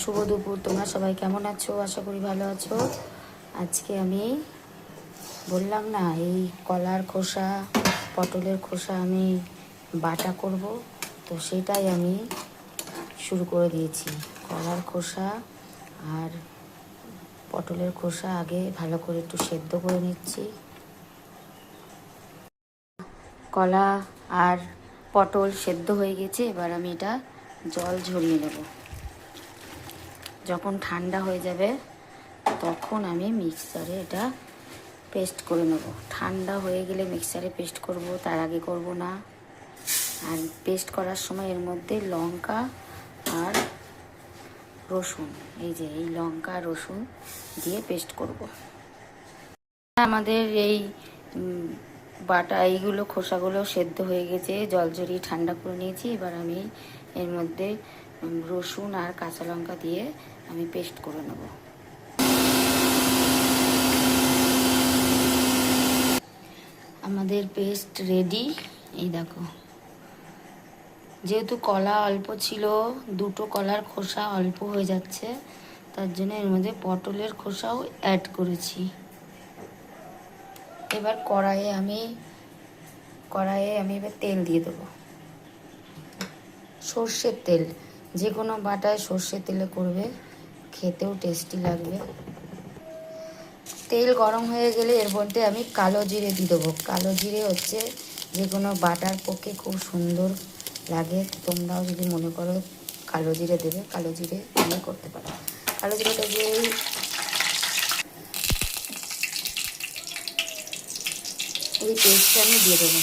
শুভ দুপুর। তোমরা সবাই কেমন আছো? আশা করি ভালো আছো। আজকে আমি বললাম না, এই কলার খোসা, পটলের খোসা আমি বাটা করব, তো সেটাই আমি শুরু করে দিয়েছি। কলার খোসা আর পটলের খোসা আগে ভালো করে একটু সেদ্ধ করে নিচ্ছি। কলা আর পটল সেদ্ধ হয়ে গেছে, এবার আমি এটা জল ঝরিয়ে নেব। যখন ঠান্ডা হয়ে যাবে তখন আমি মিক্সারে এটা পেস্ট করে নেব। ঠান্ডা হয়ে গেলে মিক্সারে পেস্ট করব, তার আগে করব না। আর পেস্ট করার সময় এর মধ্যে লঙ্কা আর রসুন, এই লঙ্কা রসুন দিয়ে পেস্ট করব। আমাদের এই বাটা এইগুলো খোসাগুলো সেদ্ধ হয়ে গেছে, জল ঝরিয়ে ঠান্ডা করে নিয়েছি। এবার আমি এর মধ্যে রসুন আর কাঁচা লঙ্কা দিয়ে আমি পেস্ট করে নেব। আমাদের পেস্ট রেডি। এই দেখো, যেহেতু কলা অল্প ছিল, দুটো কলার খোসা অল্প হয়ে যাচ্ছে, তার জন্য এর মধ্যে পটলের খোসাও অ্যাড করেছি। এবার কড়াইয়ে আমি এবার তেল দিয়ে দেবো, সর্ষের তেল। যে কোনো বাটায় সর্ষের তেলে করবে, খেতেও টেস্টি লাগবে। তেল গরম হয়ে গেলে এর মধ্যে আমি কালো জিরে দিয়ে দেবো। কালো জিরে হচ্ছে যে কোনো বাটার পক্ষে খুব সুন্দর লাগে। তোমরাও যদি মনে করো কালো জিরে দেবে, কালো জিরে দিয়ে করতে পারো। কালো জিরেটা দিয়ে এই পেস্টটা আমি দিয়ে দেবো।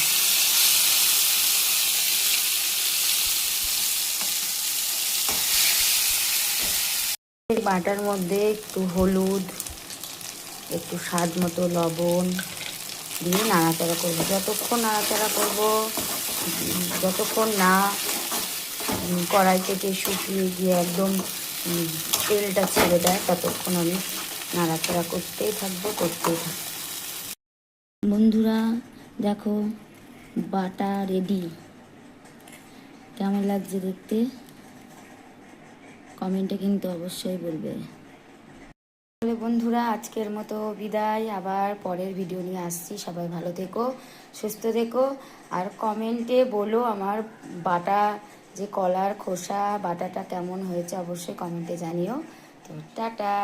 এই বাটার মধ্যে একটু হলুদ, একটু স্বাদ মতো লবণ দিয়ে নাড়াচাড়া করবো। যতক্ষণ নাড়াচাড়া করবো, যতক্ষণ না কড়াই থেকে শুকিয়ে গিয়ে একদম তেলটা ছেড়ে দেয়, ততক্ষণ আমি নাড়াচাড়া করতেই থাকবো। বন্ধুরা দেখো, বাটা রেডি। কেমন লাগছে দেখতে? কমেন্টে কিন্তু অবশ্যই বলবে। তাহলে বন্ধুরা, আজকের মতো বিদায়। আবার পরের ভিডিও নিয়ে আসছি। সবাই ভালো থেকো, সুস্থ থেকো। আর কমেন্টে বলো আমার বাটা, যে কলার খোসা বাটাটা কেমন হয়েছে, অবশ্যই কমেন্টে জানিও। তো টাটা।